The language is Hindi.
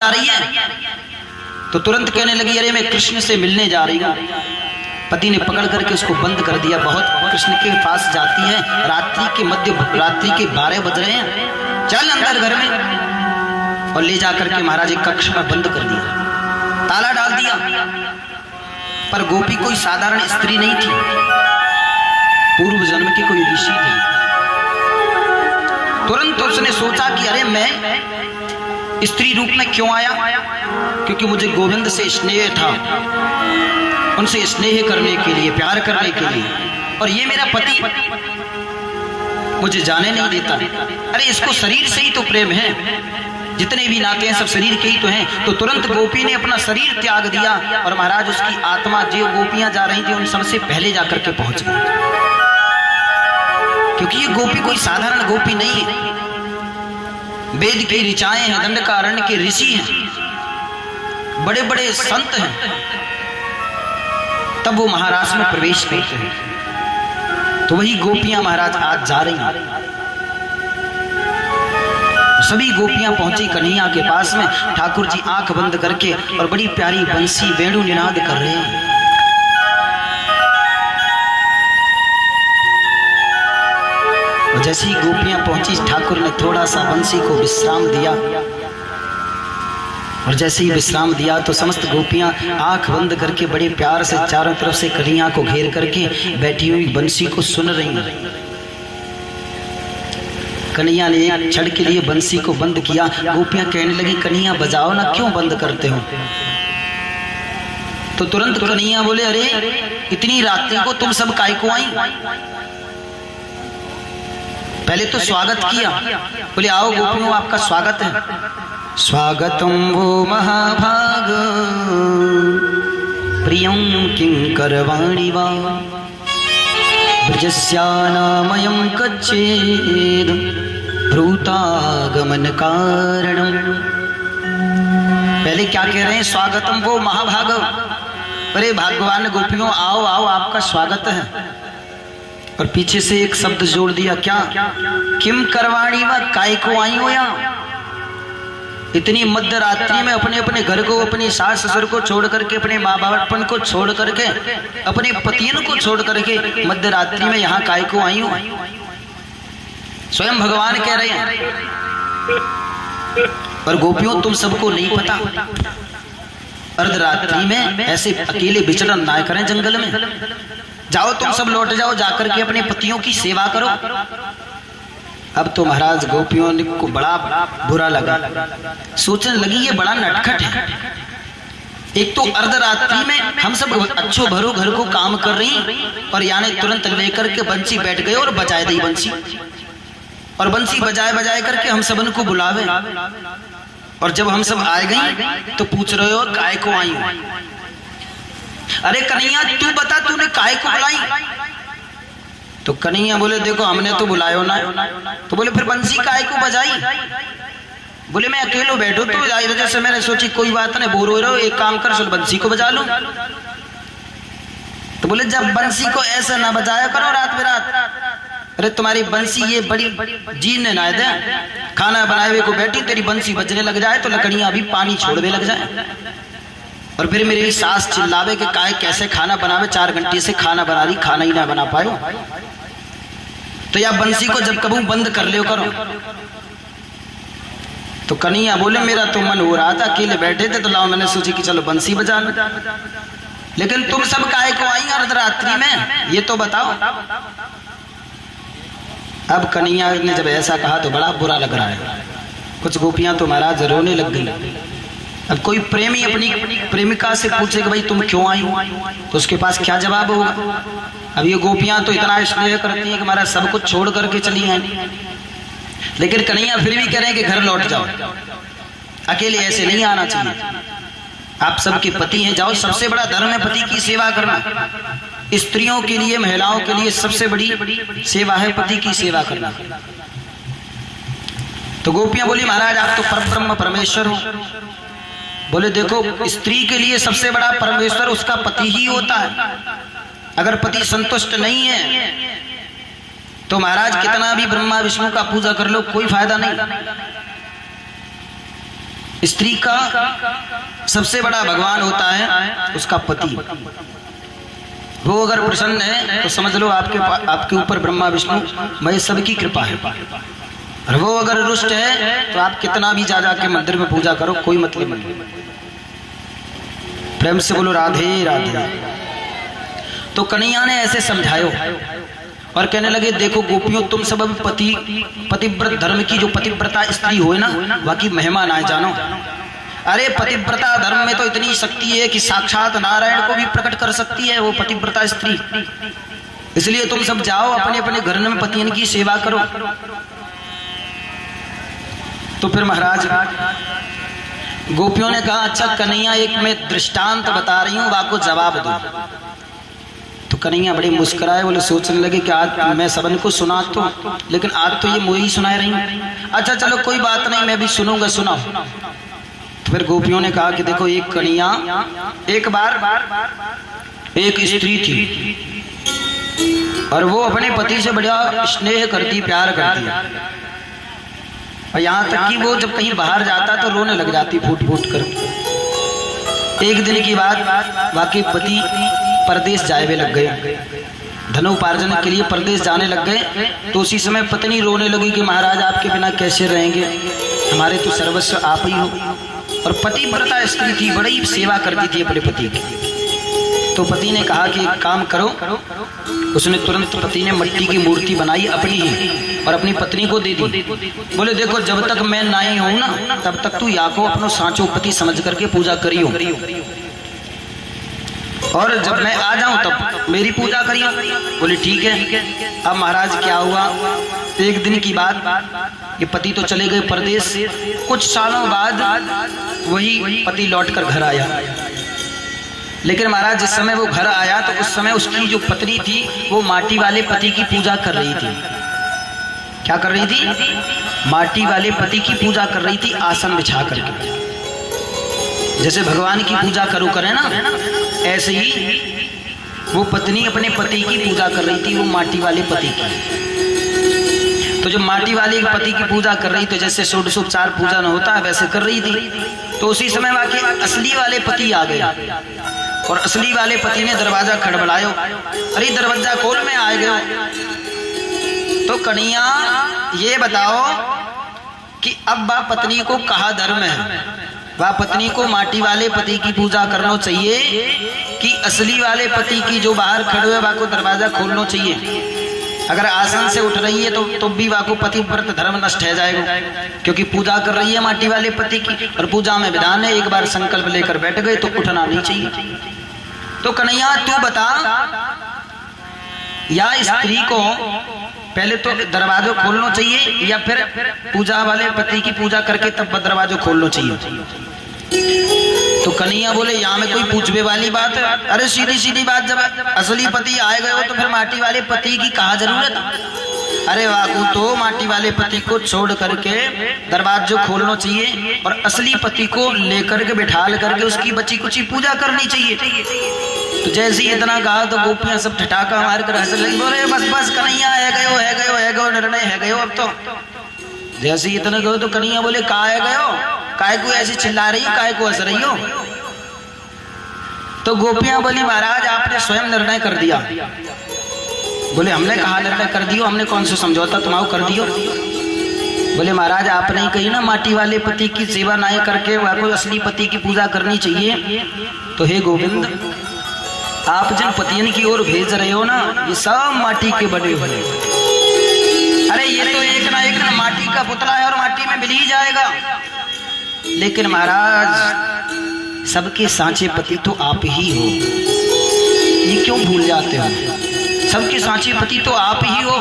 आ रही है तो तुरंत कहने लगी, अरे मैं कृष्ण से मिलने जा रही हूँ। पति ने पकड़ करके उसको बंद कर दिया। बहुत कृष्ण के पास जाती है, रात्रि के 12 बज रहे हैं, चल अंदर घर में, और ले जाकर के महाराज एक कक्ष में बंद कर दिया, ताला डाल दिया। पर गोपी कोई साधारण स्त्री नहीं थी, पूर्व जन्म की कोई ऋषि थी। तुरंत उसने सोचा कि अरे मैं स्त्री रूप में क्यों आया, क्योंकि मुझे गोविंद से स्नेह था, उनसे स्नेह करने के लिए, प्यार करने के लिए, और ये मेरा पति मुझे जाने नहीं देता। अरे इसको शरीर से ही तो प्रेम है, जितने भी नाते हैं सब शरीर के ही तो हैं। तो तुरंत गोपी ने अपना शरीर त्याग दिया और महाराज उसकी आत्मा जो गोपियां जा रही थी उन सबसे पहले जाकर के पहुंच गई, क्योंकि ये गोपी कोई साधारण गोपी नहीं है, वेद की ऋचाएं हैं, दंडकारण्य के ऋषि हैं, बड़े बड़े संत हैं। तब वो महाराज में प्रवेश करते हैं। तो वही गोपियां महाराज आज जा रही हैं। सभी गोपियां पहुंची कन्हैया के पास में। ठाकुर जी आंख बंद करके और बड़ी प्यारी बंसी वेणु निनाद कर रहे हैं। और जैसे ही गोपियां पहुंची, ठाकुर ने थोड़ा सा बंसी को विश्राम दिया, और जैसे ही विश्राम दिया तो समस्त गोपियां आंख बंद करके बड़े प्यार से चारों तरफ से कन्हैया को घेर करके बैठी हुई बंसी को सुन रही हैं। कन्हैया ने एक क्षण के लिए बंसी को बंद किया। गोपियां कहने लगी, कन्हैया बजाओ ना, क्यों बंद करते हो? तो तुरंत कन्हैया बोले, अरे इतनी रात्रि को तुम सब काय को आई? पहले तो स्वागत किया, बोले आओ गोपियों आपका स्वागत है। स्वागतम वो महाभाग प्रियं किंकरवाणी वा ब्रजस्यानामयं कच्चेद भ्रूतागमन कारणम। पहले क्या कह रहे हैं? स्वागतम वो महाभाग, अरे भगवान गोपियों आओ आओ आपका स्वागत है। और पीछे से एक शब्द जोड़ दिया, क्या? किम करवाणी वा, काय को आई हो यहाँ? इतनी मध्य रात्रि में अपने अपने घर को, अपनी सास ससुर को छोड़ करके, अपने माँ बापन को छोड़ करके, अपने पतियन को छोड़ करके मध्य रात्रि में यहाँ काय को आई हो? स्वयं भगवान कह रहे हैं। पर गोपियों तुम सबको नहीं पता, अर्धरात्रि में ऐसे अकेले विचरण ना करें जंगल में। जाओ तुम सब लौट जाओ, जाकर के अपने पतियों की सेवा करो। अब तो महाराज गोपियों को बड़ा बुरा लगा, सोचने लगी ये बड़ा नटखट है। एक तो अर्धरात्रि में हम सब अच्छो भरो घर को काम कर रही, और यानी तुरंत लेकर के बंसी बैठ गए और बजाए दी बंसी, और बंसी बजाए बजाए करके हम सबन को बुलावे। और जब हम सब आ गई तो पूछ रहे हो काय को आई हो? अरे कन्हैया तू बता, तूने काय को बुलाई? तो कन्हैया बोले, देखो हमने तो बुलायो ना। तो बोले फिर बंसी काय को बजाई? बोले मैं अकेलो बैठो तो जैसे मैंने सोची कोई बात नहीं, बोर हो रहे हो, एक काम कर चल बंसी को बजा लो। तो बोले जब बंसी को ऐसा ना बजाया करो रात बेरात। अरे तुम्हारी बंसी ये बड़ी जीने ना दे, खाना बनाए हुए को बैठी तेरी बंसी बजने लग जाए तो लकड़ियां भी पानी छोड़ने लग जाए, और फिर मेरी सास चिल्लावे कि काय कैसे खाना बनावे, 4 घंटे से खाना बना रही, खाना ही ना बना पायो। तो या बंसी को जब कबू बंद कर लियो करो। तो कन्हैया बोले मेरा तो मन हो रहा था, अकेले बैठे थे तो लाओ मैंने सोची कि चलो बंसी बजा लो, लेकिन तुम सब काय को आई अर्धरात्रि में, ये तो बताओ। अब कन्हैया ने जब ऐसा कहा तो बड़ा बुरा लग रहा है। कुछ गोपियां तो महाराज रोने लग गई। अब कोई प्रेमी अपनी प्रेमिका से पूछे कि भाई तुम क्यों आई हो, तो उसके पास क्या जवाब होगा? अब ये गोपियां तो इतना स्नेह करती हैं कि महाराज सब कुछ छोड़ करके चली हैं, लेकिन कन्हैया फिर भी कह रहे हैं कि घर लौट जाओ, अकेले ऐसे नहीं आना चाहिए, आप सबके पति हैं, जाओ। सबसे बड़ा धर्म है पति की सेवा करना। स्त्रियों के लिए, महिलाओं के लिए सबसे बड़ी सेवा है पति की सेवा करना। तो गोपियां बोली महाराज आप तो परब्रह्म परमेश्वर हो। बोले देखो स्त्री के लिए सबसे बड़ा परमेश्वर उसका पति ही होता है। अगर पति संतुष्ट नहीं है तो महाराज कितना भी ब्रह्मा विष्णु का पूजा कर लो कोई फायदा नहीं। स्त्री का सबसे बड़ा भगवान होता है उसका पति। वो अगर प्रसन्न है तो समझ लो आपके ऊपर ब्रह्मा विष्णु महेश सबकी कृपा है। और वो अगर रुष्ट है तो आप कितना भी जा के मंदिर में पूजा करो, कोई मतलब नहीं। प्रेम से बोलो राधे राधे। तो कन्हैया ने ऐसे समझायो और कहने लगे देखो गोपियों, तुम सब पतिव्रत धर्म की जो पतिव्रता स्त्री हो ना, बाकी महिमा ना जानो। अरे पतिव्रता धर्म में तो इतनी शक्ति है कि साक्षात नारायण को भी प्रकट कर सकती है वो पतिव्रता स्त्री। इसलिए तुम सब जाओ अपने अपने घर में पतियन की सेवा करो। तो फिर महाराज गोपियों ने कहा अच्छा कन्हैया एक मैं दृष्टांत बता रही हूं, वाको जवाब दो। तो कन्हैया बड़े मुस्कुराए, बोले सोचने लगे कि आज मैं सबन को सुना तो, लेकिन आज तो ये मुझे ही सुनाए रही हूं। अच्छा चलो कोई बात नहीं, मैं भी सुनूंगा, सुनाओ। तो फिर गोपियों ने कहा कि देखो एक कन्हैया एक बार एक स्त्री थी और वो अपने पति से बड़ा स्नेह करती, प्यार करती, और यहाँ तक कि वो जब कहीं बाहर जाता तो रोने लग जाती फूट फूट कर। एक दिन की बात, वाकई पति परदेश जाए लग गए, धनोपार्जन के लिए परदेश जाने लग गए। तो उसी समय पत्नी रोने लगी कि महाराज आपके बिना कैसे रहेंगे, हमारे तो सर्वस्व आप ही हो। और पतिव्रता स्त्री थी, बड़ी सेवा करती थी अपने पति की। तो पति ने कहा कि एक काम करो। उसने तुरंत पति ने मिट्टी की मूर्ति बनाई अपनी ही और अपनी पत्नी को दे दी। बोले देखो जब तक मैं नहीं हूं ना तब तक तू या को अपनो सांचो पति समझ करके पूजा करियो, और जब मैं आ जाऊं तब मेरी पूजा करियो। बोले ठीक है। अब महाराज क्या हुआ, एक दिन की बात, ये पति तो चले गए परदेश। कुछ सालों बाद वही पति लौटकर घर आया। लेकिन महाराज जिस समय वो घर आया तो उस समय उसकी जो पत्नी थी वो माटी वाले पति की पूजा कर रही थी। क्या कर रही थी? माटी वाले पति की पूजा कर रही थी, आसन बिछा करके। जैसे भगवान की पूजा करें ना, ऐसे ही वो पत्नी अपने पति की पूजा कर रही थी, वो माटी वाले पति की। तो जो माटी वाले पति की पूजा कर रही, तो जैसे षोडशोपचार पूजा न होता है वैसे कर रही थी। तो उसी समय वहां के असली वाले पति आ गए और असली वाले पति ने दरवाजा खड़बड़ायो, अरे दरवाजा खोल, में आ गए। तो कन्हैया ये बताओ कि अब वह पत्नी को कहा धर्म है, वह पत्नी को माटी वाले पति की पूजा करना चाहिए कि असली वाले पति की जो बाहर खड़े हुए वह को दरवाजा खोलना चाहिए। अगर आसन से उठ रही है तो भी वह को पतिव्रत धर्म नष्ट है जाएगा, क्योंकि पूजा कर रही है माटी वाले पति की। और पूजा में विधान है, एक बार संकल्प लेकर बैठ गए तो उठना नहीं चाहिए। तो कन्हैया तू बता, या स्त्री को पहले तो दरवाजा खोलना चाहिए या फिर पूजा वाले पति की पूजा करके तब दरवाजा खोलना चाहिए? तो कन्हैया बोले यहाँ में कोई पूछने वाली बात है? अरे सीधी सीधी बात, जब असली पति आए गए हो तो फिर माटी वाले पति की कहा जरूरत? अरे वाकू तो माटी वाले पति को छोड़ करके दरवाजा खोलना चाहिए और असली पति को लेकर के बिठा करके उसकी बची कुची पूजा करनी चाहिए। तो जैसे ही इतना कहा तो गोपियां सब ठठाका मार कर हंसने लगी, बोले बस बस कन्हैया है गयो निर्णय है गयो। अब तो जैसे इतना कहो तो कन्हैया बोले कहा है गयो, काय को ऐसे चिल्ला रही हो, काय को हंस रही हो? तो गोपियां बोली महाराज आपने स्वयं निर्णय कर दिया। बोले हमने कहा निर्णय कर दियो, हमने कौन सा समझौता तुम्हारा कर दियो? बोले महाराज आपने ही कही ना माटी वाले पति की सेवा नहीं करके वह को असली पति की पूजा करनी चाहिए। तो हे गोविंद, आप जिन पतियन की ओर भेज रहे हो ना ये सब माटी के बने हुए। अरे ये तो एक ना माटी का पुतला है और माटी में मिल ही जाएगा। लेकिन महाराज सबके सांचे पति तो आप ही हो, ये क्यों भूल जाते हो? सबके सांचे पति तो आप ही हो।